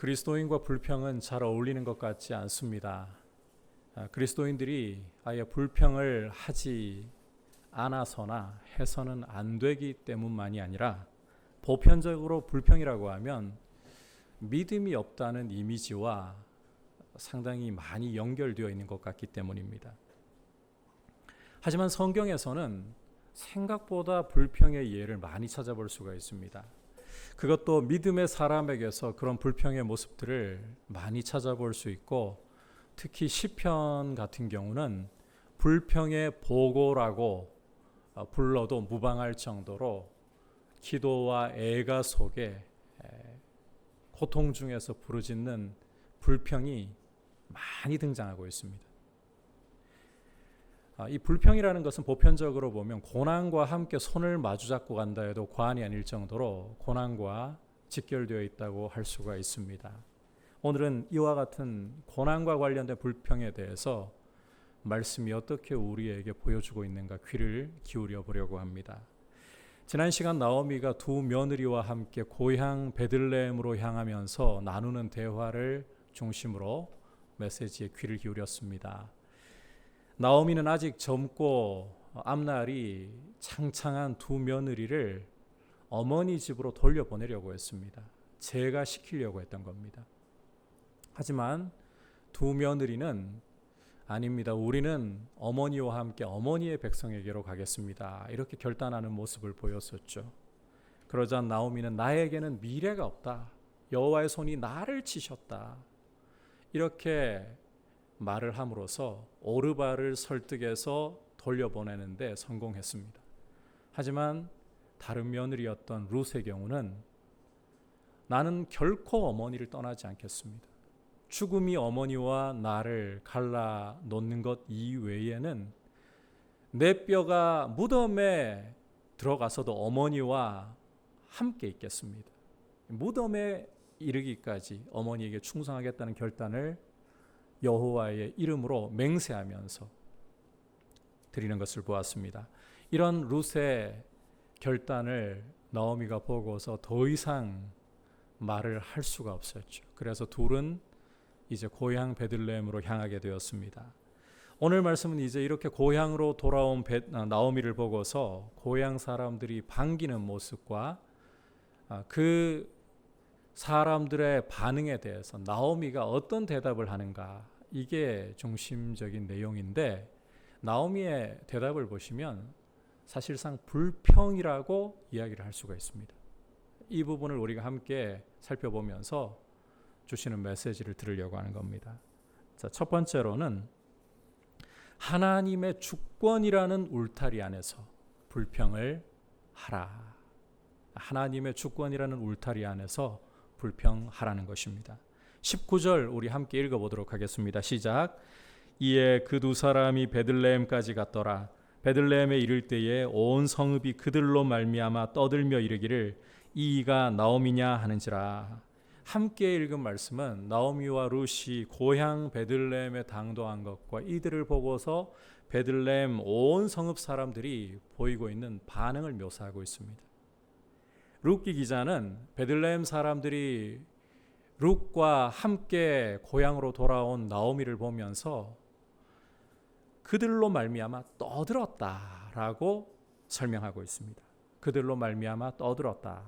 그리스도인과 불평은 잘 어울리는 것 같지 않습니다. 그리스도인들이 아예 불평을 하지 않아서나 해서는 안 되기 때문만이 아니라 보편적으로 불평이라고 하면 믿음이 없다는 이미지와 상당히 많이 연결되어 있는 것 같기 때문입니다. 하지만 성경에서는 생각보다 불평의 예를 많이 찾아볼 수가 있습니다. 그것도 믿음의 사람에게서 그런 불평의 모습들을 많이 찾아볼 수 있고, 특히 시편 같은 경우는 불평의 보고라고 불러도 무방할 정도로 기도와 애가 속에 고통 중에서 부르짖는 불평이 많이 등장하고 있습니다. 이 불평이라는 것은 보편적으로 보면 고난과 함께 손을 마주잡고 간다 해도 과언이 아닐 정도로 고난과 직결되어 있다고 할 수가 있습니다. 오늘은 이와 같은 고난과 관련된 불평에 대해서 말씀이 어떻게 우리에게 보여주고 있는가 귀를 기울여 보려고 합니다. 지난 시간 나오미가 두 며느리와 함께 고향 베들레헴으로 향하면서 나누는 대화를 중심으로 메시지에 귀를 기울였습니다. 나오미는 아직 젊고 앞날이 창창한 두 며느리를 어머니 집으로 돌려보내려고 했습니다. 제가 시키려고 했던 겁니다. 하지만 두 며느리는 아닙니다. 우리는 어머니와 함께 어머니의 백성에게로 가겠습니다. 이렇게 결단하는 모습을 보였었죠. 그러자 나오미는 나에게는 미래가 없다. 여호와의 손이 나를 치셨다. 이렇게 말을 함으로써 오르바를 설득해서 돌려보내는데 성공했습니다. 하지만 다른 며느리였던 룻의 경우는 나는 결코 어머니를 떠나지 않겠습니다. 죽음이 어머니와 나를 갈라놓는 것 이외에는 내 뼈가 무덤에 들어가서도 어머니와 함께 있겠습니다. 무덤에 이르기까지 어머니에게 충성하겠다는 결단을 여호와의 이름으로 맹세하면서 드리는 것을 보았습니다. 이런 룻의 결단을 나오미가 보고서 더 이상 말을 할 수가 없었죠. 그래서 둘은 이제 고향 베들레헴으로 향하게 되었습니다. 오늘 말씀은 이제 이렇게 고향으로 돌아온 나오미를 보고서 고향 사람들이 반기는 모습과 그 사람들의 반응에 대해서 나오미가 어떤 대답을 하는가, 이게 중심적인 내용인데, 나오미의 대답을 보시면 사실상 불평이라고 이야기를 할 수가 있습니다. 이 부분을 우리가 함께 살펴보면서 주시는 메시지를 들으려고 하는 겁니다. 자, 첫 번째로는 하나님의 주권이라는 울타리 안에서 불평을 하라. 하나님의 주권이라는 울타리 안에서 불평하라는 것입니다. 19절 우리 함께 읽어보도록 하겠습니다. 시작. 이에 그 두 사람이 베들레헴까지 갔더라. 베들레헴에 이를 때에 온 성읍이 그들로 말미암아 떠들며 이르기를 이가 나오미냐 하는지라. 함께 읽은 말씀은 나오미와 룻이 고향 베들레헴에 당도한 것과 이들을 보고서 베들레헴 온 성읍 사람들이 보이고 있는 반응을 묘사하고 있습니다. 룻기 기자는 베들레헴 사람들이 룻과 함께 고향으로 돌아온 나오미를 보면서 그들로 말미암아 떠들었다라고 설명하고 있습니다. 그들로 말미암아 떠들었다.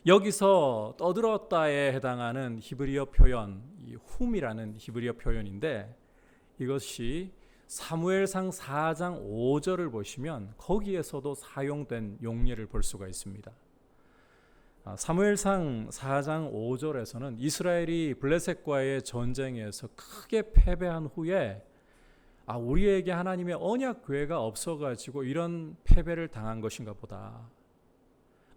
여기서 떠들었다에 해당하는 히브리어 표현, 이 훔이라는 히브리어 표현인데, 이것이 사무엘상 4장 5절을 보시면 거기에서도 사용된 용례를 볼 수가 있습니다. 사무엘상 4장 5절에서는 이스라엘이 블레셋과의 전쟁에서 크게 패배한 후에 우리에게 하나님의 언약궤가 없어가지고 이런 패배를 당한 것인가 보다.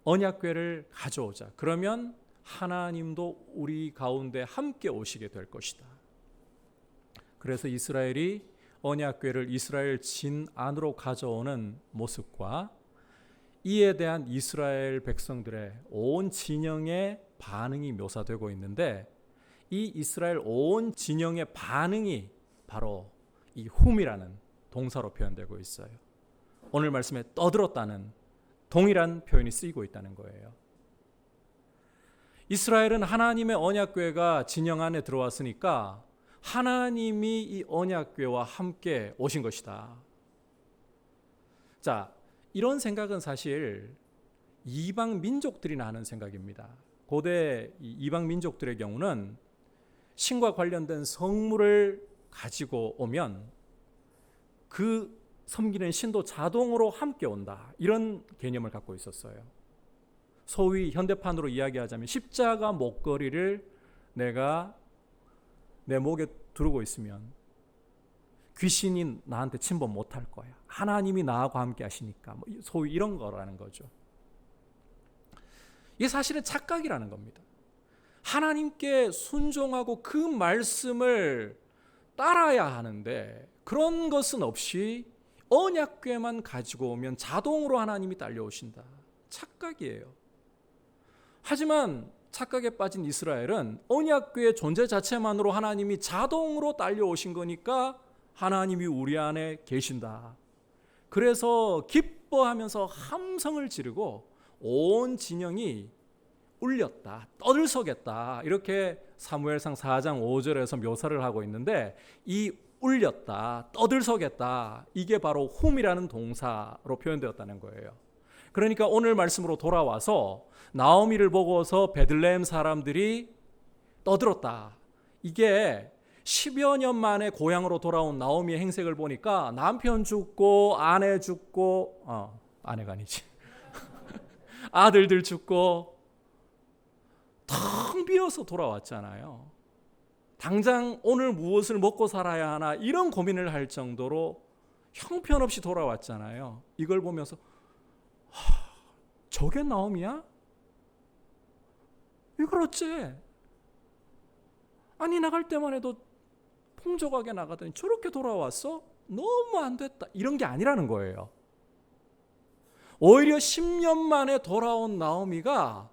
언약궤를 가져오자. 그러면 하나님도 우리 가운데 함께 오시게 될 것이다. 그래서 이스라엘이 언약궤를 이스라엘 진 안으로 가져오는 모습과 이에 대한 이스라엘 백성들의 온 진영의 반응이 묘사되고 있는데, 이 이스라엘 온 진영의 반응이 바로 이 훔이라는 동사로 표현되고 있어요. 오늘 말씀에 떠들었다는 동일한 표현이 쓰이고 있다는 거예요. 이스라엘은 하나님의 언약궤가 진영 안에 들어왔으니까 하나님이 이 언약궤와 함께 오신 것이다. 자, 이런 생각은 사실 이방 민족들이나 하는 생각입니다. 고대 이방 민족들의 경우는 신과 관련된 성물을 가지고 오면 그 섬기는 신도 자동으로 함께 온다. 이런 개념을 갖고 있었어요. 소위 현대판으로 이야기하자면 십자가 목걸이를 내가 내 목에 두르고 있으면 귀신이 나한테 침범 못할 거야. 하나님이 나하고 함께 하시니까. 소위 이런 거라는 거죠. 이게 사실은 착각이라는 겁니다. 하나님께 순종하고 그 말씀을 따라야 하는데 그런 것은 없이 언약궤만 가지고 오면 자동으로 하나님이 딸려오신다. 착각이에요. 하지만 착각에 빠진 이스라엘은 언약궤의 존재 자체만으로 하나님이 자동으로 딸려오신 거니까 하나님이 우리 안에 계신다. 그래서 기뻐하면서 함성을 지르고 온 진영이 울렸다, 떠들썩했다. 이렇게 사무엘상 4장 5절에서 묘사를 하고 있는데 이 울렸다, 떠들썩했다, 이게 바로 훔이라는 동사로 표현되었다는 거예요. 그러니까 오늘 말씀으로 돌아와서 나오미를 보고서 베들레헴 사람들이 떠들었다. 이게 10여 년 만에 고향으로 돌아온 나오미의 행색을 보니까 남편 죽고 아내 죽고 아내가 아니지 아들들 죽고 텅 비어서 돌아왔잖아요. 당장 오늘 무엇을 먹고 살아야 하나 이런 고민을 할 정도로 형편없이 돌아왔잖아요. 이걸 보면서 저게 나오미야? 이걸 어째? 아니 나갈 때만 해도 풍족하게 나가더니 저렇게 돌아왔어? 너무 안 됐다. 이런 게 아니라는 거예요. 오히려 10년 만에 돌아온 나오미가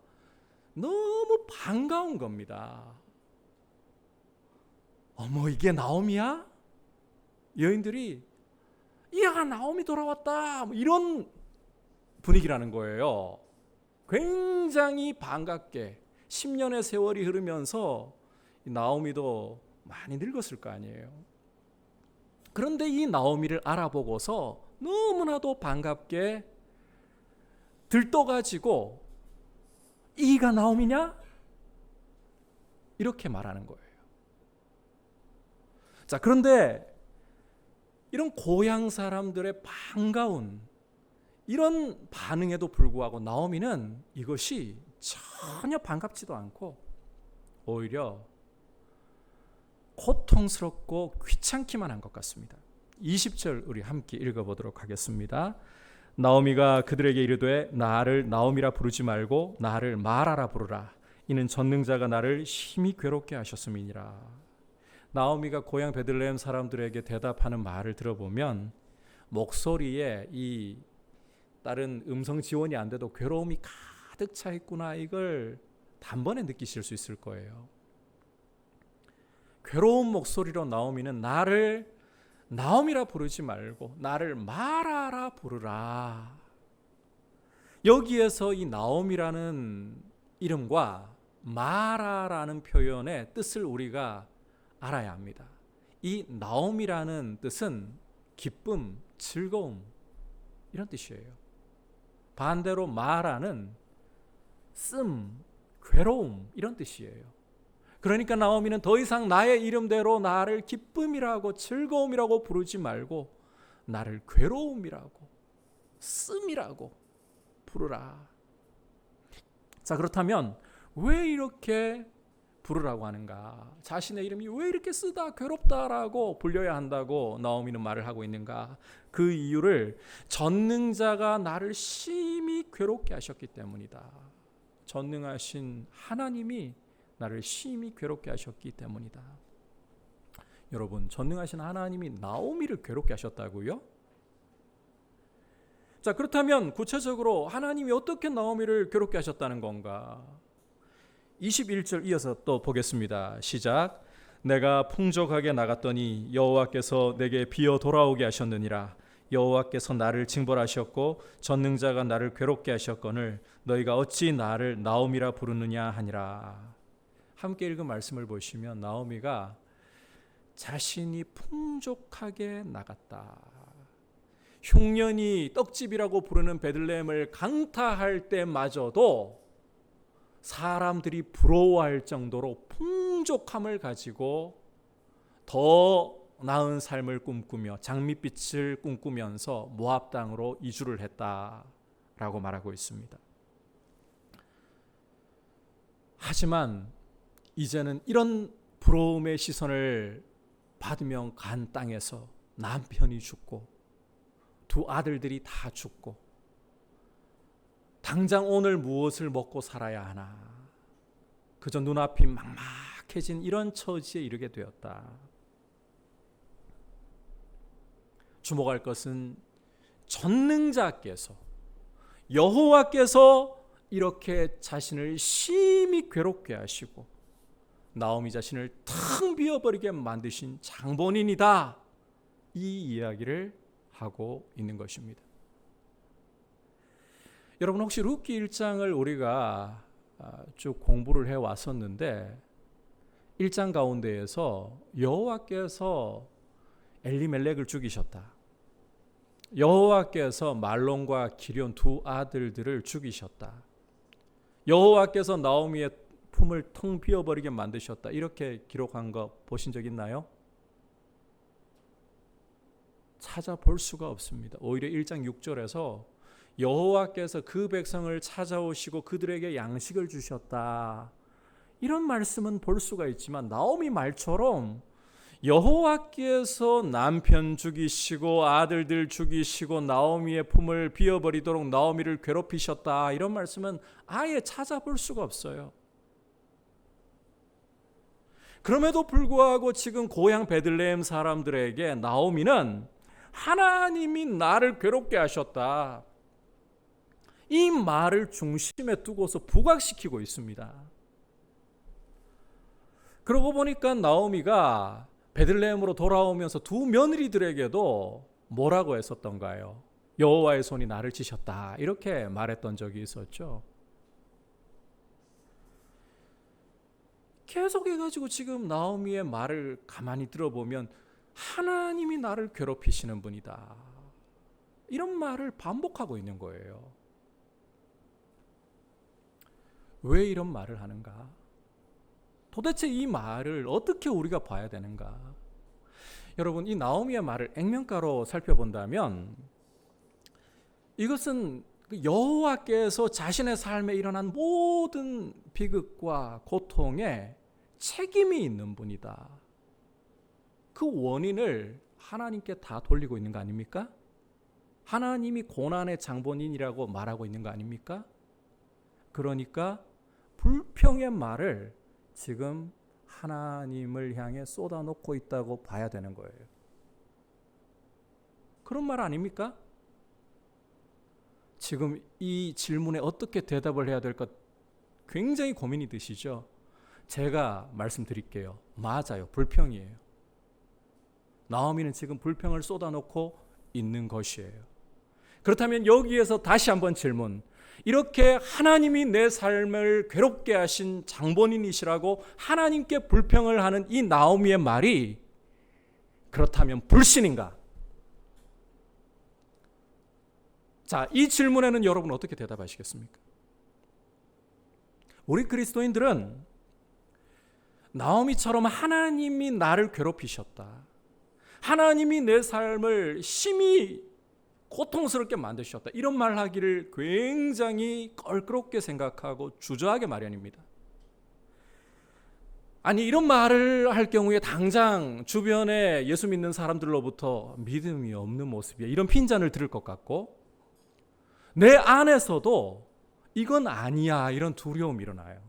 너무 반가운 겁니다. 어머 이게 나오미야? 여인들이 이야 나오미 돌아왔다 이런 분위기라는 거예요. 굉장히 반갑게 10년의 세월이 흐르면서 나오미도 많이 늙었을 거 아니에요. 그런데 이 나오미를 알아보고서 너무나도 반갑게 들떠가지고 이가 나오미냐? 이렇게 말하는 거예요. 자, 그런데 이런 고향 사람들의 반가운 이런 반응에도 불구하고 나오미는 이것이 전혀 반갑지도 않고 오히려 고통스럽고 귀찮기만 한 것 같습니다. 20절 우리 함께 읽어보도록 하겠습니다. 나오미가 그들에게 이르되 나를 나오미라 부르지 말고 나를 마라라 부르라. 이는 전능자가 나를 심히 괴롭게 하셨음이니라. 나오미가 고향 베들레헴 사람들에게 대답하는 말을 들어보면 목소리에 이 다른 음성 지원이 안 돼도 괴로움이 가득 차 있구나. 이걸 단번에 느끼실 수 있을 거예요. 괴로운 목소리로 나오미는 나를 나오미라 부르지 말고 나를 마라라 부르라. 여기에서 이 나오미라는 이름과 마라라는 표현의 뜻을 우리가 알아야 합니다. 이 나오미라는 뜻은 기쁨, 즐거움 이런 뜻이에요. 반대로 마라는 씀, 괴로움 이런 뜻이에요. 그러니까 나오미는 더 이상 나의 이름대로 나를 기쁨이라고 즐거움이라고 부르지 말고 나를 괴로움이라고 씀이라고 부르라. 자, 그렇다면 왜 이렇게 부르라고 하는가? 자신의 이름이 왜 이렇게 쓰다 괴롭다라고 불려야 한다고 나오미는 말을 하고 있는가? 그 이유를 전능자가 나를 심히 괴롭게 하셨기 때문이다. 전능하신 하나님이 나를 심히 괴롭게 하셨기 때문이다. 여러분, 전능하신 하나님이 나오미를 괴롭게 하셨다고요? 자, 그렇다면 구체적으로 하나님이 어떻게 나오미를 괴롭게 하셨다는 건가? 21절 이어서 또 보겠습니다. 시작. 내가 풍족하게 나갔더니 여호와께서 내게 비어 돌아오게 하셨느니라. 여호와께서 나를 징벌하셨고 전능자가 나를 괴롭게 하셨거늘 너희가 어찌 나를 나오미라 부르느냐 하니라. 함께 읽은 말씀을 보시면 나오미가 자신이 풍족하게 나갔다. 흉년이 떡집이라고 부르는 베들레헴을 강타할 때마저도 사람들이 부러워할 정도로 풍족함을 가지고 더 나은 삶을 꿈꾸며 장밋빛을 꿈꾸면서 모압 땅으로 이주를 했다라고 말하고 있습니다. 하지만 이제는 이런 부러움의 시선을 받으며 간 땅에서 남편이 죽고 두 아들들이 다 죽고 당장 오늘 무엇을 먹고 살아야 하나, 그저 눈앞이 막막해진 이런 처지에 이르게 되었다. 주목할 것은 전능자께서, 여호와께서 이렇게 자신을 심히 괴롭게 하시고 나오미 자신을 텅 비어버리게 만드신 장본인이다, 이 이야기를 하고 있는 것입니다. 여러분, 혹시 룻기 1장을 우리가 쭉 공부를 해왔었는데 1장 가운데에서 여호와께서 엘리멜렉을 죽이셨다, 여호와께서 말론과 기럨 두 아들들을 죽이셨다, 여호와께서 나오미의 품을 텅 비어버리게 만드셨다, 이렇게 기록한 거 보신 적 있나요? 찾아볼 수가 없습니다. 오히려 1장 6절에서 여호와께서 그 백성을 찾아오시고 그들에게 양식을 주셨다, 이런 말씀은 볼 수가 있지만 나오미 말처럼 여호와께서 남편 죽이시고 아들들 죽이시고 나오미의 품을 비어버리도록 나오미를 괴롭히셨다, 이런 말씀은 아예 찾아볼 수가 없어요. 그럼에도 불구하고 지금 고향 베들레헴 사람들에게 나오미는 하나님이 나를 괴롭게 하셨다, 이 말을 중심에 두고서 부각시키고 있습니다. 그러고 보니까 나오미가 베들레헴으로 돌아오면서 두 며느리들에게도 뭐라고 했었던가요? 여호와의 손이 나를 치셨다, 이렇게 말했던 적이 있었죠. 계속해가지고 지금 나오미의 말을 가만히 들어보면 하나님이 나를 괴롭히시는 분이다, 이런 말을 반복하고 있는 거예요. 왜 이런 말을 하는가? 도대체 이 말을 어떻게 우리가 봐야 되는가? 여러분, 이 나오미의 말을 액면가로 살펴본다면 이것은 여호와께서 자신의 삶에 일어난 모든 비극과 고통에 책임이 있는 분이다, 그 원인을 하나님께 다 돌리고 있는 거 아닙니까? 하나님이 고난의 장본인이라고 말하고 있는 거 아닙니까? 그러니까 불평의 말을 지금 하나님을 향해 쏟아놓고 있다고 봐야 되는 거예요. 그런 말 아닙니까? 지금 이 질문에 어떻게 대답을 해야 될까 굉장히 고민이 되시죠? 제가 말씀드릴게요. 맞아요. 불평이에요. 나오미는 지금 불평을 쏟아놓고 있는 것이에요. 그렇다면 여기에서 다시 한번 질문, 이렇게 하나님이 내 삶을 괴롭게 하신 장본인이시라고 하나님께 불평을 하는 이 나오미의 말이 그렇다면 불신인가? 자, 이 질문에는 여러분 어떻게 대답하시겠습니까? 우리 그리스도인들은 나오미처럼 하나님이 나를 괴롭히셨다, 하나님이 내 삶을 심히 고통스럽게 만드셨다, 이런 말 하기를 굉장히 껄끄럽게 생각하고 주저하게 마련입니다. 아니, 이런 말을 할 경우에 당장 주변에 예수 믿는 사람들로부터 믿음이 없는 모습이야, 이런 핀잔을 들을 것 같고, 내 안에서도 이건 아니야, 이런 두려움이 일어나요.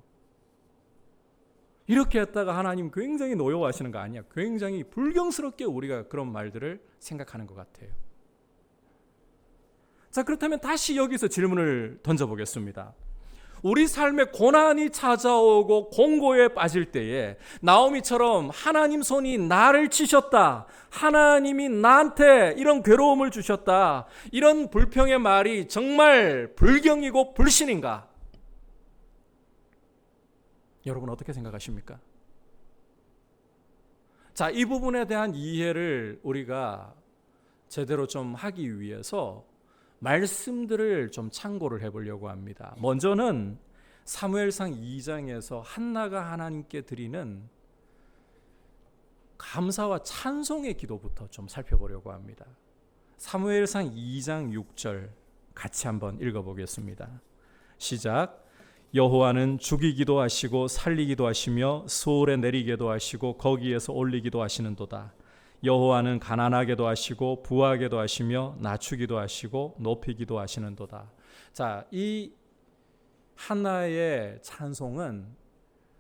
이렇게 했다가 하나님 굉장히 노여워하시는 거 아니야, 굉장히 불경스럽게 우리가 그런 말들을 생각하는 것 같아요. 자, 그렇다면 다시 여기서 질문을 던져보겠습니다. 우리 삶에 고난이 찾아오고 공고에 빠질 때에 나오미처럼 하나님 손이 나를 치셨다, 하나님이 나한테 이런 괴로움을 주셨다, 이런 불평의 말이 정말 불경이고 불신인가? 여러분 어떻게 생각하십니까? 자, 이 부분에 대한 이해를 우리가 제대로 좀 하기 위해서 말씀들을 좀 참고를 해보려고 합니다. 먼저는 사무엘상 2장에서 한나가 하나님께 드리는 감사와 찬송의 기도부터 좀 살펴보려고 합니다. 사무엘상 2장 6절 같이 한번 읽어보겠습니다. 시작. 여호와는 죽이기도 하시고 살리기도 하시며 수월에 내리게도 하시고 거기에서 올리기도 하시는도다. 여호와는 가난하게도 하시고 부하게도 하시며 낮추기도 하시고 높이기도 하시는도다. 자, 이 한나의 찬송은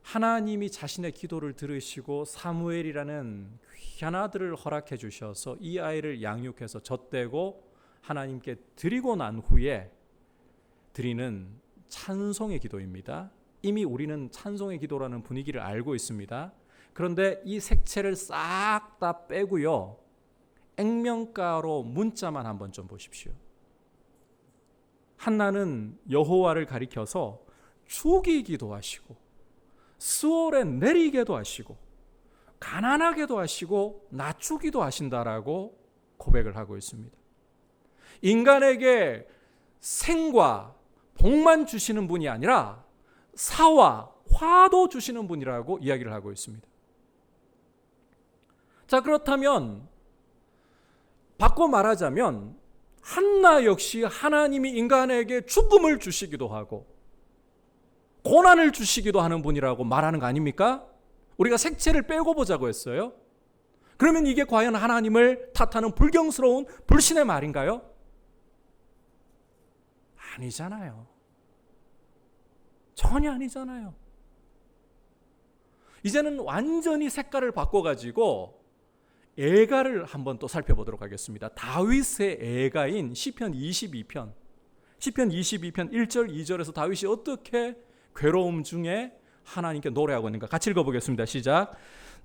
하나님이 자신의 기도를 들으시고 사무엘이라는 귀한 아들을 허락해 주셔서 이 아이를 양육해서 젖대고 하나님께 드리고 난 후에 드리는 찬송의 기도입니다. 이미 우리는 찬송의 기도라는 분위기를 알고 있습니다. 그런데 이 색채를 싹 다 빼고요, 액면가로 문자만 한번 좀 보십시오. 한나는 여호와를 가리켜서 죽이기도 하시고 수월에 내리게도 하시고 가난하게도 하시고 낮추기도 하신다라고 고백을 하고 있습니다. 인간에게 생과 복만 주시는 분이 아니라 사와 화도 주시는 분이라고 이야기를 하고 있습니다. 자, 그렇다면 바꿔 말하자면 한나 역시 하나님이 인간에게 죽음을 주시기도 하고 고난을 주시기도 하는 분이라고 말하는 거 아닙니까? 우리가 색채를 빼고 보자고 했어요. 그러면 이게 과연 하나님을 탓하는 불경스러운 불신의 말인가요? 아니잖아요. 전혀 아니잖아요. 이제는 완전히 색깔을 바꿔가지고 애가를 한번 또 살펴보도록 하겠습니다. 다윗의 애가인 시편 22편 1절 2절에서 다윗이 어떻게 괴로움 중에 하나님께 노래하고 있는가 같이 읽어보겠습니다. 시작.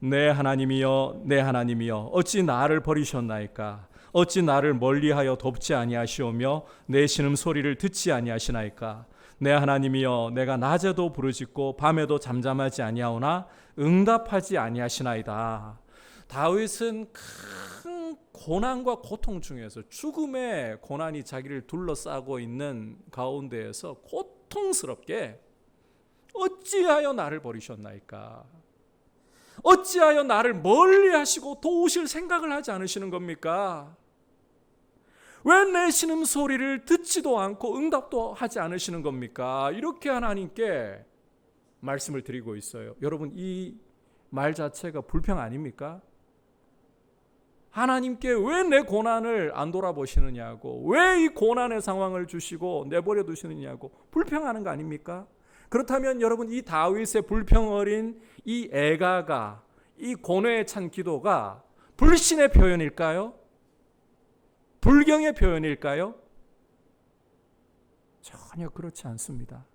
내 하나님이여 내 하나님이여 어찌 나를 버리셨나이까? 어찌 나를 멀리하여 돕지 아니하시오며 내 신음소리를 듣지 아니하시나이까? 내 하나님이여 내가 낮에도 부르짖고 밤에도 잠잠하지 아니하오나 응답하지 아니하시나이다. 다윗은 큰 고난과 고통 중에서 죽음의 고난이 자기를 둘러싸고 있는 가운데에서 고통스럽게 어찌하여 나를 버리셨나이까? 어찌하여 나를 멀리하시고 도우실 생각을 하지 않으시는 겁니까? 왜 내 신음소리를 듣지도 않고 응답도 하지 않으시는 겁니까? 이렇게 하나님께 말씀을 드리고 있어요. 여러분, 이 말 자체가 불평 아닙니까? 하나님께 왜 내 고난을 안 돌아보시느냐고, 왜 이 고난의 상황을 주시고 내버려 두시느냐고 불평하는 거 아닙니까? 그렇다면 여러분, 이 다윗의 불평 어린 이 애가가, 이 고뇌에 찬 기도가 불신의 표현일까요? 불경의 표현일까요? 전혀 그렇지 않습니다.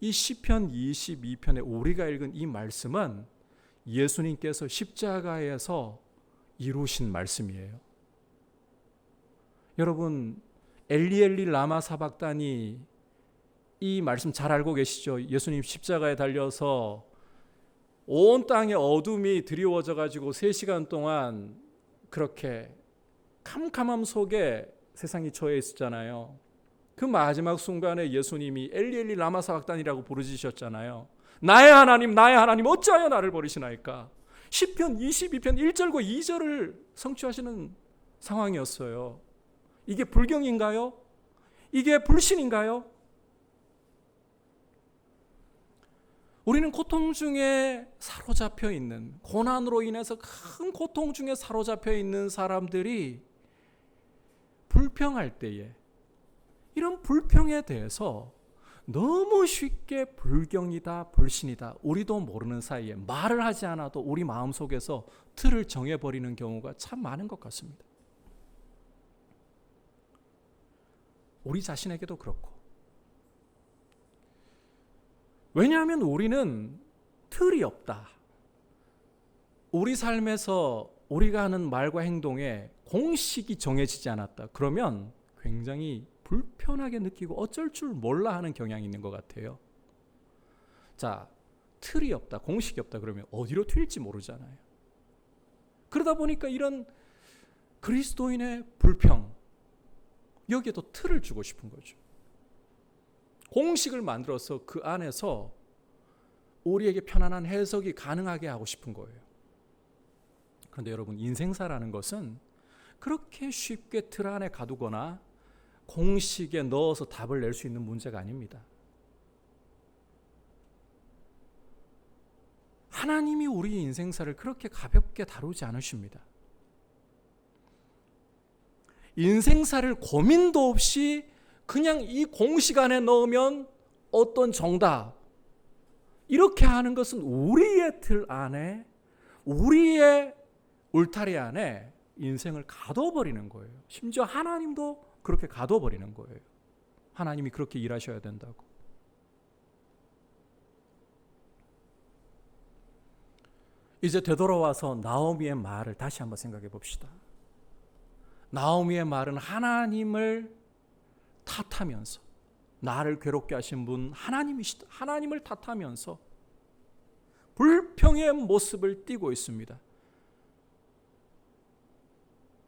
이 시편 22편에 우리가 읽은 이 말씀은 예수님께서 십자가에서 이루신 말씀이에요. 여러분, 엘리 엘리 라마 사박다니 이 말씀 잘 알고 계시죠? 예수님 십자가에 달려서 온 땅에 어둠이 드리워져 가지고 3시간 동안 그렇게 캄캄함 속에 세상이 처해 있었잖아요. 그 마지막 순간에 예수님이 엘리 엘리 라마 사박단이라고 부르짖으셨잖아요. 나의 하나님 어찌하여 나를 버리시나이까? 시편 22편 1절과 2절을 성취하시는 상황이었어요. 이게 불경인가요? 이게 불신인가요? 우리는 고통 중에 사로잡혀 있는, 고난으로 인해서 큰 고통 중에 사로잡혀 있는 사람들이 불평할 때에 이런 불평에 대해서 너무 쉽게 불경이다, 불신이다, 우리도 모르는 사이에 말을 하지 않아도 우리 마음속에서 틀을 정해버리는 경우가 참 많은 것 같습니다. 우리 자신에게도 그렇고 왜냐하면 우리는 틀이 없다. 우리 삶에서 우리가 하는 말과 행동에 공식이 정해지지 않았다. 그러면 굉장히 불편하게 느끼고 어쩔 줄 몰라 하는 경향이 있는 것 같아요. 자, 틀이 없다, 공식이 없다 그러면 어디로 튈지 모르잖아요. 그러다 보니까 이런 그리스도인의 불평, 여기에도 틀을 주고 싶은 거죠. 공식을 만들어서 그 안에서 우리에게 편안한 해석이 가능하게 하고 싶은 거예요. 그런데 여러분, 인생사라는 것은 그렇게 쉽게 틀 안에 가두거나 공식에 넣어서 답을 낼 수 있는 문제가 아닙니다. 하나님이 우리 인생사를 그렇게 가볍게 다루지 않으십니다. 인생사를 고민도 없이 그냥 이 공식 안에 넣으면 어떤 정답, 이렇게 하는 것은 우리의 틀 안에, 우리의 울타리 안에 인생을 가둬버리는 거예요. 심지어 하나님도 그렇게 가둬버리는 거예요. 하나님이 그렇게 일하셔야 된다고. 이제 되돌아와서 나오미의 말을 다시 한번 생각해 봅시다. 나오미의 말은 하나님을 탓하면서, 나를 괴롭게 하신 분 하나님이시다, 하나님을 탓하면서 불평의 모습을 띠고 있습니다.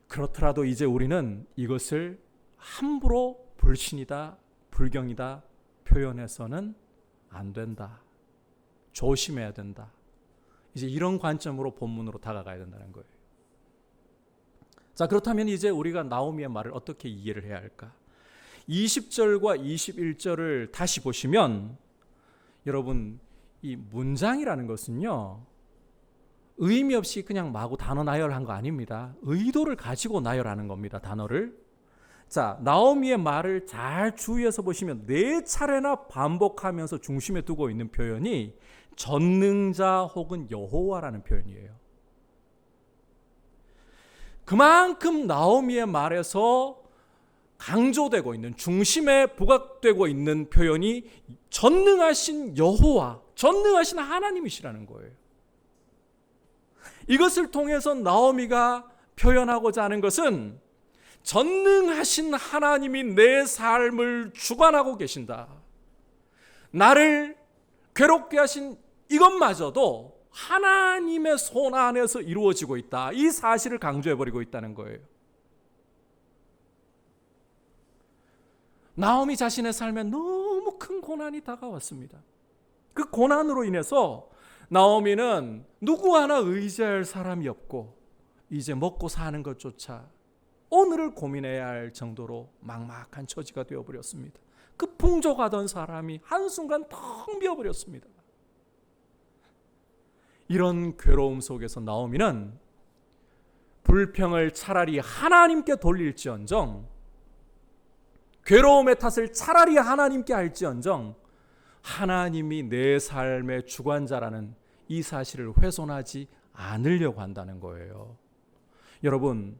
그렇더라도 이제 우리는 이것을 함부로 불신이다, 불경이다 표현해서는 안 된다. 조심해야 된다. 이제 이런 관점으로 본문으로 다가가야 된다는 거예요. 자, 그렇다면 이제 우리가 나오미의 말을 어떻게 이해를 해야 할까? 20절과 21절을 다시 보시면 여러분, 이 문장이라는 것은요, 의미 없이 그냥 마구 단어 나열한 거 아닙니다. 의도를 가지고 나열하는 겁니다. 단어를. 자, 나오미의 말을 잘 주의해서 보시면 4차례나 반복하면서 중심에 두고 있는 표현이 전능자 혹은 여호와라는 표현이에요. 그만큼 나오미의 말에서 강조되고 있는, 중심에 부각되고 있는 표현이 전능하신 여호와, 전능하신 하나님이시라는 거예요. 이것을 통해서 나오미가 표현하고자 하는 것은 전능하신 하나님이 내 삶을 주관하고 계신다. 나를 괴롭게 하신 이것마저도 하나님의 손 안에서 이루어지고 있다. 이 사실을 강조해버리고 있다는 거예요. 나오미 자신의 삶에 너무 큰 고난이 다가왔습니다. 그 고난으로 인해서 나오미는 누구 하나 의지할 사람이 없고 이제 먹고 사는 것조차 오늘을 고민해야 할 정도로 막막한 처지가 되어버렸습니다. 그 풍족하던 사람이 한순간 텅 비어버렸습니다. 이런 괴로움 속에서 나오미는 불평을 차라리 하나님께 돌릴지언정, 괴로움의 탓을 차라리 하나님께 할지언정 하나님이 내 삶의 주관자라는 이 사실을 훼손하지 않으려고 한다는 거예요. 여러분,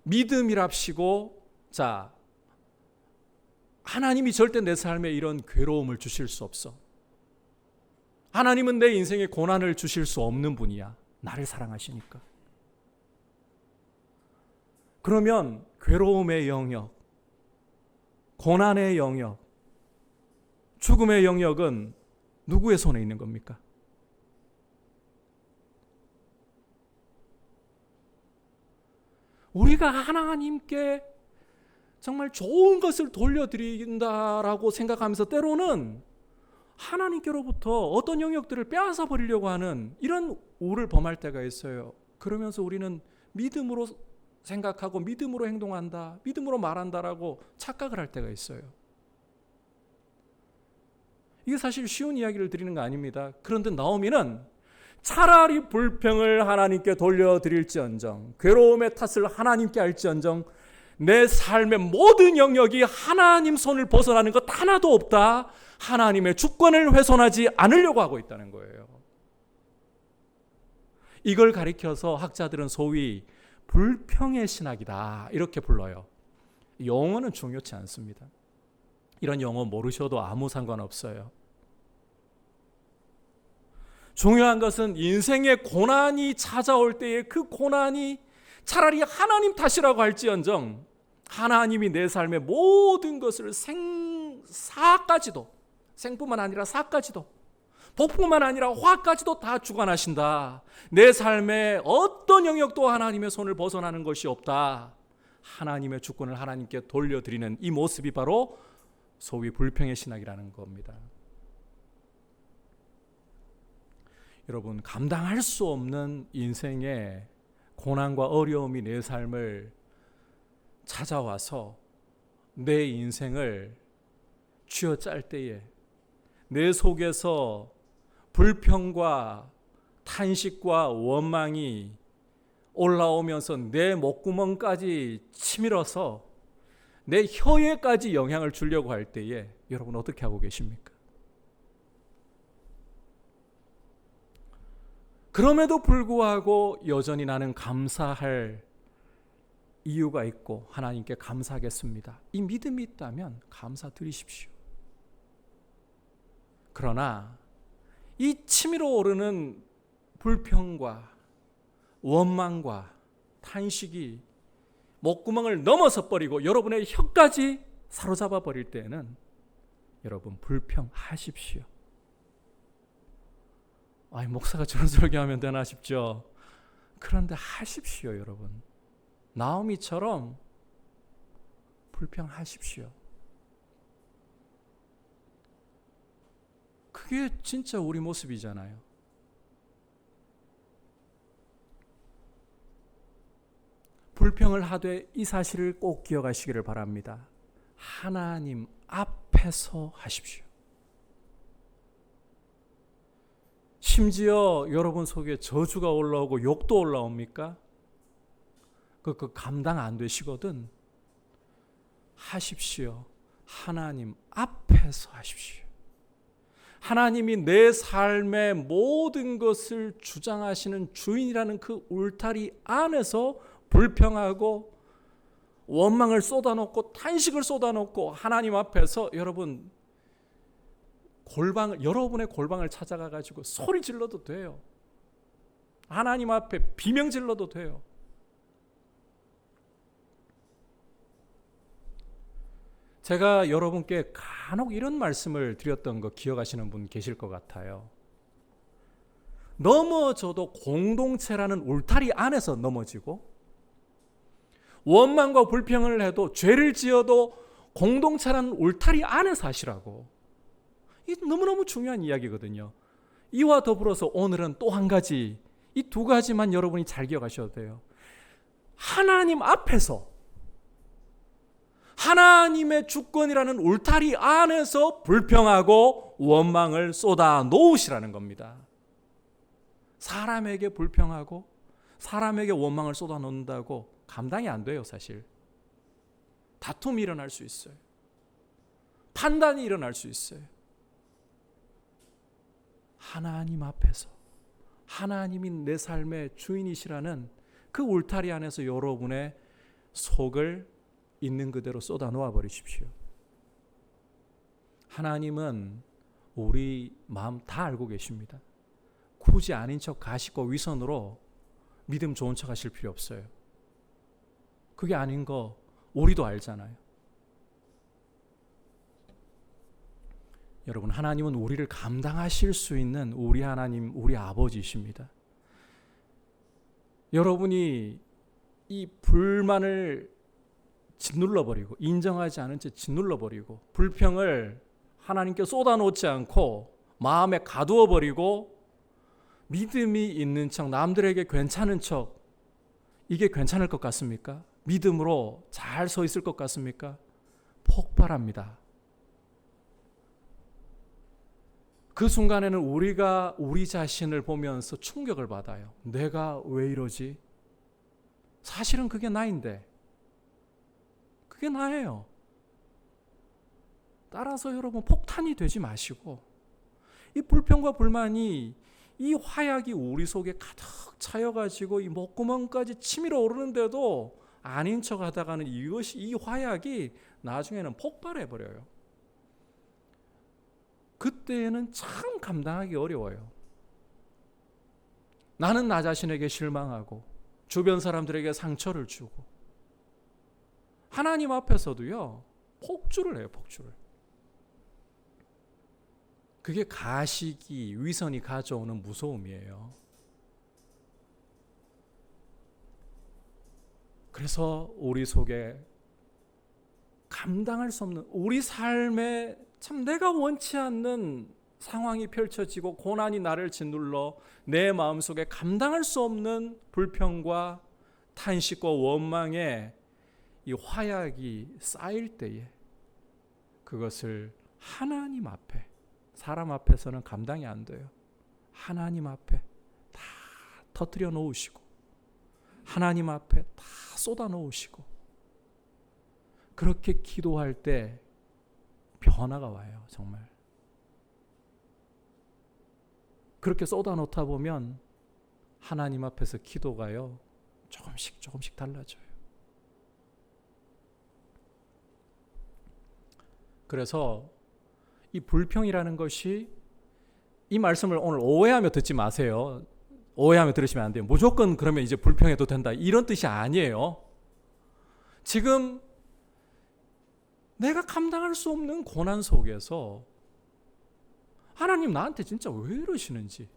믿음이랍시고, 자, 하나님이 절대 내 삶에 이런 괴로움을 주실 수 없어. 하나님은 내 인생에 고난을 주실 수 없는 분이야. 나를 사랑하시니까. 그러면 괴로움의 영역, 고난의 영역, 죽음의 영역은 누구의 손에 있는 겁니까? 우리가 하나님께 정말 좋은 것을 돌려드린다라고 생각하면서 때로는 하나님께로부터 어떤 영역들을 빼앗아 버리려고 하는 이런 우를 범할 때가 있어요. 그러면서 우리는 믿음으로 생각하고 믿음으로 행동한다, 믿음으로 말한다라고 착각을 할 때가 있어요. 이게 사실 쉬운 이야기를 드리는 거 아닙니다. 그런데 나오미는 차라리 불평을 하나님께 돌려드릴지언정, 괴로움의 탓을 하나님께 할지언정 내 삶의 모든 영역이 하나님 손을 벗어나는 것 하나도 없다. 하나님의 주권을 훼손하지 않으려고 하고 있다는 거예요. 이걸 가리켜서 학자들은 소위 불평의 신학이다 이렇게 불러요. 용어는 중요치 않습니다. 이런 용어 모르셔도 아무 상관없어요. 중요한 것은 인생의 고난이 찾아올 때에 그 고난이 차라리 하나님 탓이라고 할지언정 하나님이 내 삶의 모든 것을 생뿐만 아니라 사까지도, 복뿐만 아니라 화까지도 다 주관하신다. 내 삶의 어떤 영역도 하나님의 손을 벗어나는 것이 없다. 하나님의 주권을 하나님께 돌려드리는 이 모습이 바로 소위 불평의 신학이라는 겁니다. 여러분, 감당할 수 없는 인생의 고난과 어려움이 내 삶을 찾아와서 내 인생을 쥐어짤 때에 내 속에서 불평과 탄식과 원망이 올라오면서 내 목구멍까지 치밀어서 내 혀에까지 영향을 주려고 할 때에 여러분 어떻게 하고 계십니까? 그럼에도 불구하고 여전히 나는 감사할 이유가 있고 하나님께 감사하겠습니다. 이 믿음이 있다면 감사드리십시오. 그러나 이 치밀어 오르는 불평과 원망과 탄식이 목구멍을 넘어서 버리고 여러분의 혀까지 사로잡아 버릴 때에는 여러분 불평하십시오. 아이, 목사가 저런 설교하면 되나 싶죠. 그런데 하십시오. 여러분, 나오미처럼 불평하십시오. 그게 진짜 우리 모습이잖아요. 불평을 하되 이 사실을 꼭 기억하시기를 바랍니다. 하나님 앞에서 하십시오. 심지어 여러분 속에 저주가 올라오고 욕도 올라옵니까? 그 감당 안 되시거든 하십시오. 하나님 앞에서 하십시오. 하나님이 내 삶의 모든 것을 주장하시는 주인이라는 그 울타리 안에서 불평하고 원망을 쏟아놓고 탄식을 쏟아놓고 하나님 앞에서 여러분 여러분의 골방을 찾아가 가지고 소리 질러도 돼요. 하나님 앞에 비명 질러도 돼요. 제가 여러분께 간혹 이런 말씀을 드렸던 거 기억하시는 분 계실 것 같아요. 넘어져도 공동체라는 울타리 안에서 넘어지고, 원망과 불평을 해도 죄를 지어도 공동체라는 울타리 안에서 하시라고. 이 너무너무 중요한 이야기거든요. 이와 더불어서 오늘은 또 한 가지, 이 두 가지만 여러분이 잘 기억하셔도 돼요. 하나님 앞에서, 하나님의 주권이라는 울타리 안에서 불평하고 원망을 쏟아 놓으시라는 겁니다. 사람에게 불평하고 사람에게 원망을 쏟아 놓는다고 감당이 안 돼요. 사실 다툼이 일어날 수 있어요. 판단이 일어날 수 있어요. 하나님 앞에서, 하나님이 내 삶의 주인이시라는 그 울타리 안에서 여러분의 속을 있는 그대로 쏟아 놓아 버리십시오. 하나님은 우리 마음 다 알고 계십니다. 굳이 아닌 척 가시고 위선으로 믿음 좋은 척 하실 필요 없어요. 그게 아닌 거 우리도 알잖아요. 여러분, 하나님은 우리를 감당하실 수 있는 우리 하나님, 우리 아버지이십니다. 여러분이 이 불만을 짓눌러버리고, 인정하지 않은 채 짓눌러버리고, 불평을 하나님께 쏟아놓지 않고 마음에 가두어버리고 믿음이 있는 척, 남들에게 괜찮은 척, 이게 괜찮을 것 같습니까? 믿음으로 잘 서 있을 것 같습니까? 폭발합니다. 그 순간에는 우리가 우리 자신을 보면서 충격을 받아요. 내가 왜 이러지? 사실은 그게 나인데, 그게 나예요. 따라서 여러분, 폭탄이 되지 마시고, 이 불평과 불만이, 이 화약이 우리 속에 가득 차여가지고 이 목구멍까지 치밀어 오르는데도 아닌 척 하다가는 이 화약이 나중에는 폭발해버려요. 그때는 참 감당하기 어려워요. 나는 나 자신에게 실망하고 주변 사람들에게 상처를 주고 하나님 앞에서도요 폭주를 해요. 폭주를. 그게 가시기, 위선이 가져오는 무서움이에요. 그래서 우리 속에 감당할 수 없는, 우리 삶에 참 내가 원치 않는 상황이 펼쳐지고 고난이 나를 짓눌러 내 마음속에 감당할 수 없는 불평과 탄식과 원망의 이 화약이 쌓일 때에 그것을 하나님 앞에, 사람 앞에서는 감당이 안 돼요. 하나님 앞에 다 터뜨려 놓으시고 하나님 앞에 다 쏟아 놓으시고 그렇게 기도할 때 변화가 와요. 정말. 그렇게 쏟아 놓다 보면 하나님 앞에서 기도가요 조금씩 달라져요. 그래서 이 불평이라는 것이, 이 말씀을 오늘 오해하며 듣지 마세요. 오해하며 들으시면 안 돼요. 무조건 그러면 이제 불평해도 된다, 이런 뜻이 아니에요. 지금 내가 감당할 수 없는 고난 속에서 하나님 나한테 진짜 왜 이러시는지,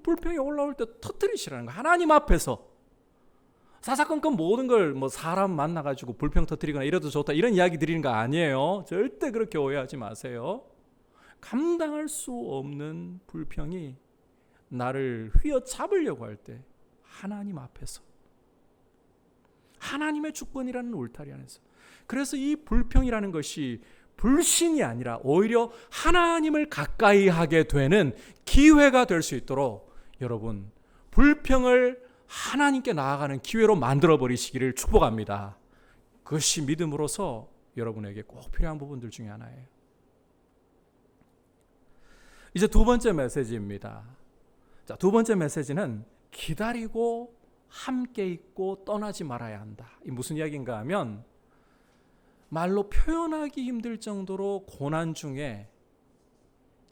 불평이 올라올 때 터뜨리시라는 거예요. 하나님 앞에서 사사건건 모든 걸 뭐 사람 만나가지고 불평 터뜨리거나 이래도 좋다 이런 이야기 드리는 거 아니에요. 절대 그렇게 오해하지 마세요. 감당할 수 없는 불평이 나를 휘어잡으려고 할 때 하나님 앞에서, 하나님의 주권이라는 울타리 안에서, 그래서 이 불평이라는 것이 불신이 아니라 오히려 하나님을 가까이 하게 되는 기회가 될 수 있도록 여러분 불평을 하나님께 나아가는 기회로 만들어 버리시기를 축복합니다. 그것이 믿음으로서 여러분에게 꼭 필요한 부분들 중에 하나예요. 이제 두 번째 메시지입니다. 자, 두 번째 메시지는 기다리고 함께 있고 떠나지 말아야 한다. 이 무슨 이야기인가 하면 말로 표현하기 힘들 정도로 고난 중에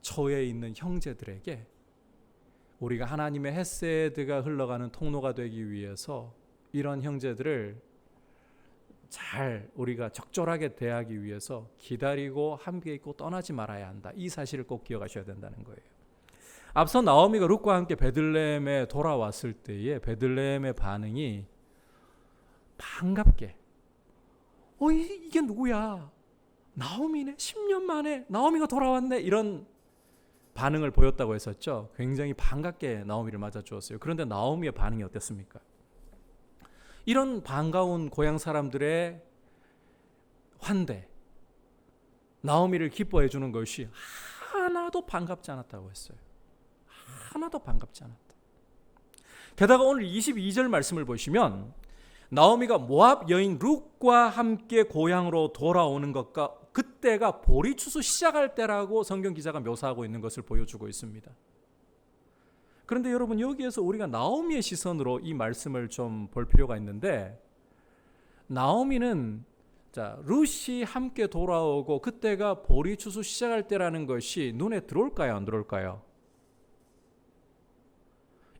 처해 있는 형제들에게 우리가 하나님의 헤세드가 흘러가는 통로가 되기 위해서 이런 형제들을 잘 우리가 적절하게 대하기 위해서 기다리고 함께 있고 떠나지 말아야 한다. 이 사실을 꼭 기억하셔야 된다는 거예요. 앞서 나오미가 룻과 함께 베들레헴에 돌아왔을 때에 베들레헴의 반응이 반갑게 이게 누구야? 나오미네? 10년 만에 나오미가 돌아왔네? 이런 반응을 보였다고 했었죠. 굉장히 반갑게 나오미를 맞아주었어요. 그런데 나오미의 반응이 어땠습니까? 이런 반가운 고향 사람들의 환대, 나오미를 기뻐해 주는 것이 하나도 반갑지 않았다고 했어요. 하나도 반갑지 않았다. 게다가 오늘 22절 말씀을 보시면 나오미가 모압 여인 룻과 함께 고향으로 돌아오는 것과 그때가 보리 추수 시작할 때라고 성경 기자가 묘사하고 있는 것을 보여주고 있습니다. 그런데 여러분 여기에서 우리가 나오미의 시선으로 이 말씀을 좀 볼 필요가 있는데, 나오미는 룻이 함께 돌아오고 그때가 보리 추수 시작할 때라는 것이 눈에 들어올까요? 안 들어올까요?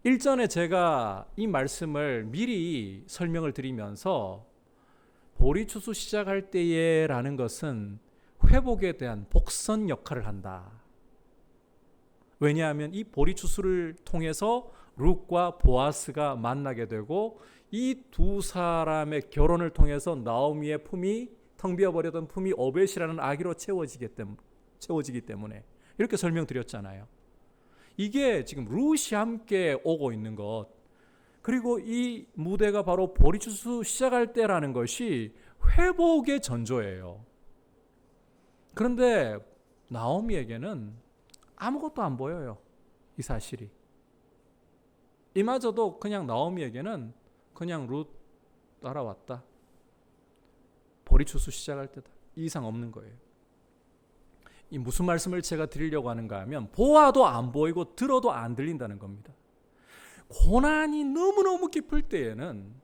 일전에 제가 이 말씀을 미리 설명을 드리면서 보리 추수 시작할 때에라는 것은 회복에 대한 복선 역할을 한다. 왜냐하면 이 보리 추수를 통해서 룻과 보아스가 만나게 되고 이 두 사람의 결혼을 통해서 나오미의 품이, 텅 비어버렸던 품이 오벳이라는 아기로 채워지기 때문에 이렇게 설명드렸잖아요. 이게 지금 룻이 함께 오고 있는 것, 그리고 이 무대가 바로 보리 추수 시작할 때라는 것이 회복의 전조예요. 그런데 나오미에게는 아무것도 안 보여요. 이 사실이. 이마저도 그냥 나오미에게는 그냥 룻 따라왔다, 보리 추수 시작할 때다, 이 이상 없는 거예요. 이 무슨 말씀을 제가 드리려고 하는가 하면 보아도 안 보이고 들어도 안 들린다는 겁니다. 고난이 너무너무 깊을 때에는,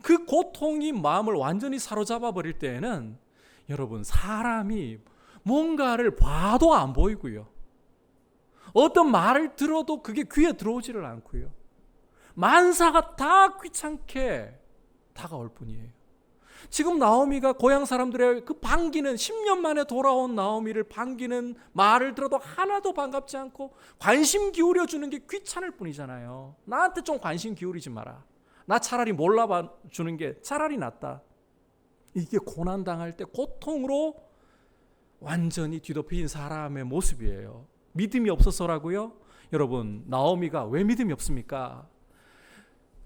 그 고통이 마음을 완전히 사로잡아 버릴 때에는 여러분 사람이 뭔가를 봐도 안 보이고요, 어떤 말을 들어도 그게 귀에 들어오지를 않고요, 만사가 다 귀찮게 다가올 뿐이에요. 지금 나오미가 고향 사람들의 그 반기는 10년 만에 돌아온 나오미를 반기는 말을 들어도 하나도 반갑지 않고 관심 기울여 주는 게 귀찮을 뿐이잖아요. 나한테 좀 관심 기울이지 마라. 나 차라리 몰라봐 주는 게 차라리 낫다. 이게 고난 당할 때 고통으로 완전히 뒤덮인 사람의 모습이에요. 믿음이 없어서라고요? 여러분, 나오미가 왜 믿음이 없습니까?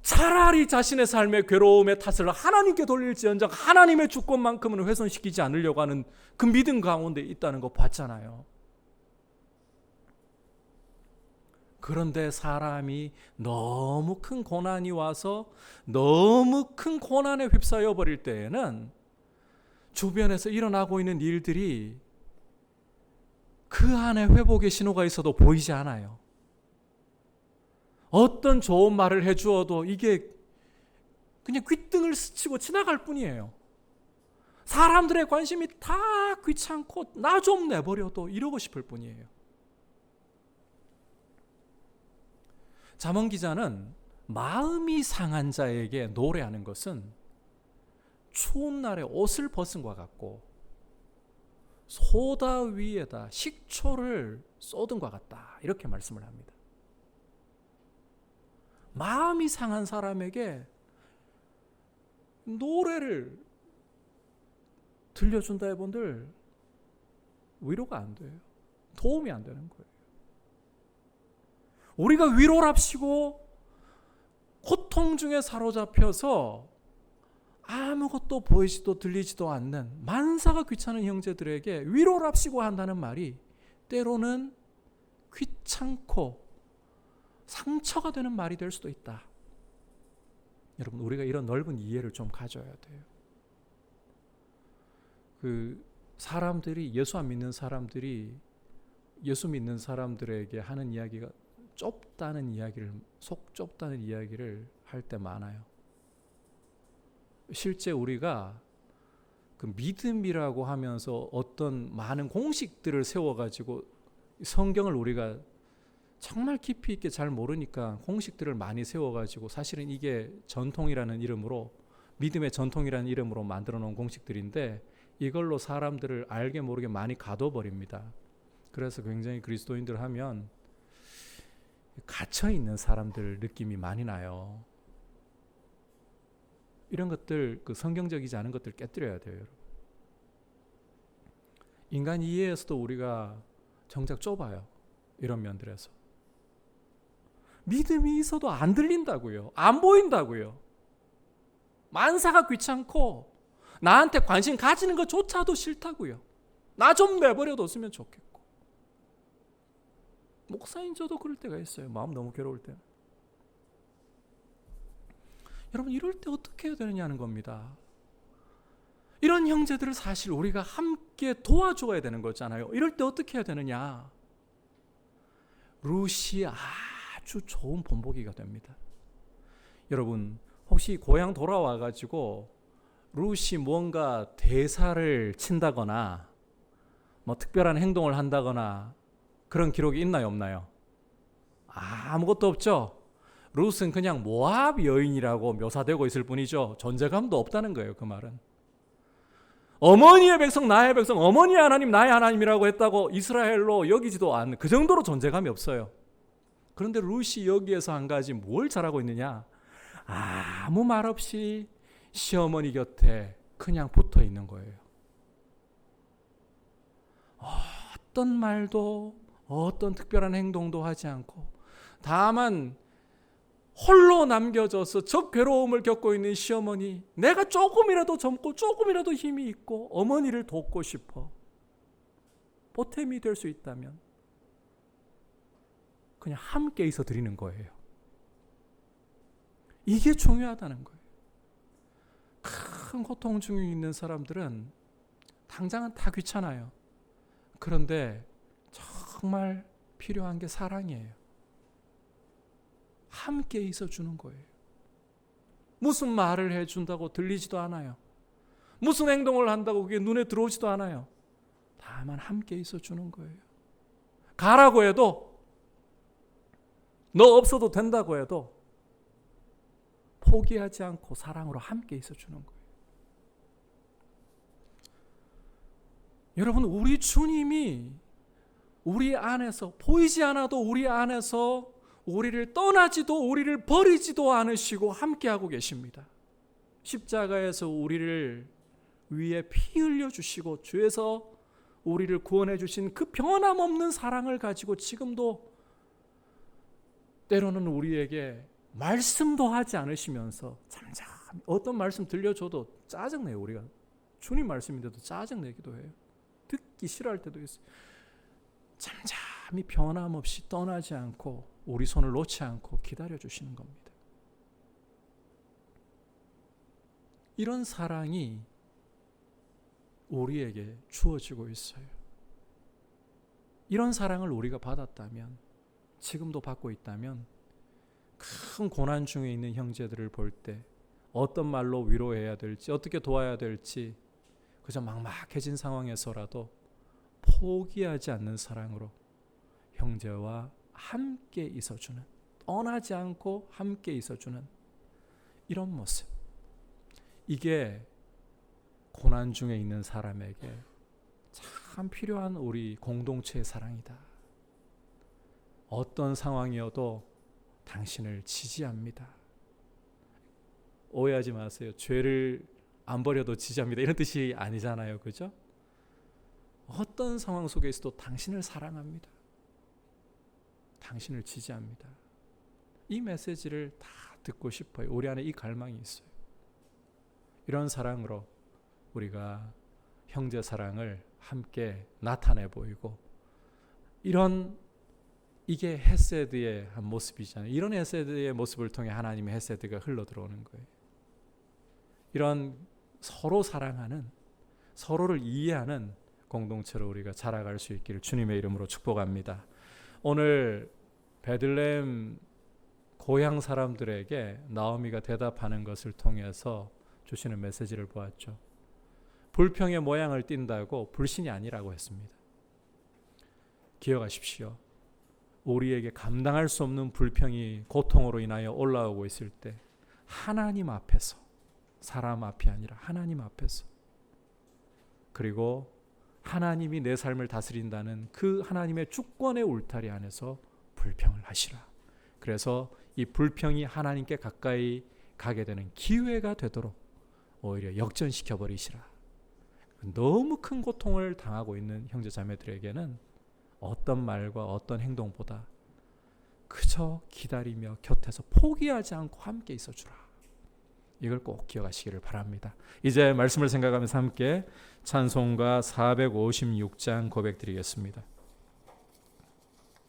차라리 자신의 삶의 괴로움의 탓을 하나님께 돌릴지언정 하나님의 주권만큼은 훼손시키지 않으려고 하는 그 믿음 가운데 있다는 거 봤잖아요. 그런데 사람이 너무 큰 고난이 와서 너무 큰 고난에 휩싸여 버릴 때에는 주변에서 일어나고 있는 일들이 그 안에 회복의 신호가 있어도 보이지 않아요. 어떤 좋은 말을 해주어도 이게 그냥 귓등을 스치고 지나갈 뿐이에요. 사람들의 관심이 다 귀찮고 나 좀 내버려도 이러고 싶을 뿐이에요. 잠언 기자는 마음이 상한 자에게 노래하는 것은 추운 날에 옷을 벗은 것 같고 소다 위에다 식초를 쏟은 것 같다, 이렇게 말씀을 합니다. 마음이 상한 사람에게 노래를 들려준다 해본들 위로가 안 돼요. 도움이 안 되는 거예요. 우리가 위로랍시고 고통 중에 사로잡혀서 아무것도 보이지도 들리지도 않는 만사가 귀찮은 형제들에게 위로랍시고 한다는 말이 때로는 귀찮고 상처가 되는 말이 될 수도 있다. 여러분, 우리가 이런 넓은 이해를 좀 가져야 돼요. 사람들이 예수 안 믿는 사람들이 예수 믿는 사람들에게 하는 이야기가 좁다는 이야기를, 속 좁다는 이야기를 할 때 많아요. 실제 우리가 그 믿음이라고 하면서 어떤 많은 공식들을 세워가지고 성경을 우리가 정말 깊이 있게 잘 모르니까 공식들을 많이 세워가지고 사실은 이게 전통이라는 이름으로, 믿음의 전통이라는 이름으로 만들어 놓은 공식들인데 이걸로 사람들을 알게 모르게 많이 가둬버립니다. 그래서 굉장히 그리스도인들 하면 갇혀있는 사람들 느낌이 많이 나요. 이런 것들, 성경적이지 않은 것들 깨뜨려야 돼요, 여러분. 인간 이해에서도 우리가 정작 좁아요. 이런 면들에서. 믿음이 있어도 안 들린다고요. 안 보인다고요. 만사가 귀찮고 나한테 관심 가지는 것조차도 싫다고요. 나 좀 내버려 뒀으면 좋겠고. 목사인 저도 그럴 때가 있어요. 마음 너무 괴로울 때. 여러분, 이럴 때 어떻게 해야 되느냐는 겁니다. 이런 형제들을 사실 우리가 함께 도와줘야 되는 거잖아요. 이럴 때 어떻게 해야 되느냐. 룻이 아주 좋은 본보기가 됩니다. 여러분, 혹시 고향 돌아와가지고 룻이 뭔가 대사를 친다거나 뭐 특별한 행동을 한다거나 그런 기록이 있나요, 없나요? 아무것도 없죠. 룻은 그냥 모압 여인이라고 묘사되고 있을 뿐이죠. 존재감도 없다는 거예요, 그 말은. 어머니의 백성, 나의 백성, 어머니의 하나님, 나의 하나님이라고 했다고 이스라엘로 여기지도 않는, 그 정도로 존재감이 없어요. 그런데 룻이 여기에서 한 가지 뭘 잘하고 있느냐? 아무 말 없이 시어머니 곁에 그냥 붙어 있는 거예요. 어떤 말도 어떤 특별한 행동도 하지 않고 다만 홀로 남겨져서 저 괴로움을 겪고 있는 시어머니, 내가 조금이라도 젊고 조금이라도 힘이 있고 어머니를 돕고 싶어, 보탬이 될 수 있다면 그냥 함께 있어 드리는 거예요. 이게 중요하다는 거예요. 큰 고통 중에 있는 사람들은 당장은 다 귀찮아요. 그런데 정말 필요한 게 사랑이에요. 함께 있어 주는 거예요. 무슨 말을 해준다고 들리지도 않아요. 무슨 행동을 한다고 그게 눈에 들어오지도 않아요. 다만 함께 있어 주는 거예요. 가라고 해도, 너 없어도 된다고 해도 포기하지 않고 사랑으로 함께 있어주는 거예요. 여러분, 우리 주님이 우리 안에서, 보이지 않아도 우리 안에서 우리를 떠나지도 우리를 버리지도 않으시고 함께하고 계십니다. 십자가에서 우리를 위에 피 흘려주시고 주에서 우리를 구원해 주신 그 변함없는 사랑을 가지고 지금도 때로는 우리에게 말씀도 하지 않으시면서 잠잠히 어떤 말씀 들려줘도 짜증내요. 우리가 주님 말씀인데도 짜증내기도 해요. 듣기 싫어할 때도 있어요. 잠잠히 변함없이 떠나지 않고 우리 손을 놓지 않고 기다려주시는 겁니다. 이런 사랑이 우리에게 주어지고 있어요. 이런 사랑을 우리가 받았다면, 지금도 받고 있다면, 큰 고난 중에 있는 형제들을 볼 때 어떤 말로 위로해야 될지, 어떻게 도와야 될지 그저 막막해진 상황에서라도 포기하지 않는 사랑으로 형제와 함께 있어주는, 떠나지 않고 함께 있어주는 이런 모습, 이게 고난 중에 있는 사람에게 참 필요한 우리 공동체의 사랑이다. 어떤 상황이어도 당신을 지지합니다. 오해하지 마세요. 죄를 안 버려도 지지합니다, 이런 뜻이 아니잖아요. 그죠? 어떤 상황 속에 있어도 당신을 사랑합니다. 당신을 지지합니다. 이 메시지를 다 듣고 싶어요. 우리 안에 이 갈망이 있어요. 이런 사랑으로 우리가 형제 사랑을 함께 나타내 보이고, 이게 헤세드의 한 모습이잖아요. 이런 헤세드의 모습을 통해 하나님의 헤세드가 흘러 들어오는 거예요. 이런 서로 사랑하는, 서로를 이해하는 공동체로 우리가 자라갈 수 있기를 주님의 이름으로 축복합니다. 오늘 베들레헴 고향 사람들에게 나오미가 대답하는 것을 통해서 주시는 메시지를 보았죠. 불평의 모양을 띈다고 불신이 아니라고 했습니다. 기억하십시오. 우리에게 감당할 수 없는 불평이 고통으로 인하여 올라오고 있을 때 하나님 앞에서, 사람 앞이 아니라 하나님 앞에서, 그리고 하나님이 내 삶을 다스린다는 그 하나님의 주권의 울타리 안에서 불평을 하시라. 그래서 이 불평이 하나님께 가까이 가게 되는 기회가 되도록 오히려 역전시켜 버리시라. 너무 큰 고통을 당하고 있는 형제 자매들에게는 어떤 말과 어떤 행동보다 그저 기다리며 곁에서 포기하지 않고 함께 있어주라. 이걸 꼭 기억하시기를 바랍니다. 이제 말씀을 생각하면서 함께 찬송가 456장 고백 드리겠습니다.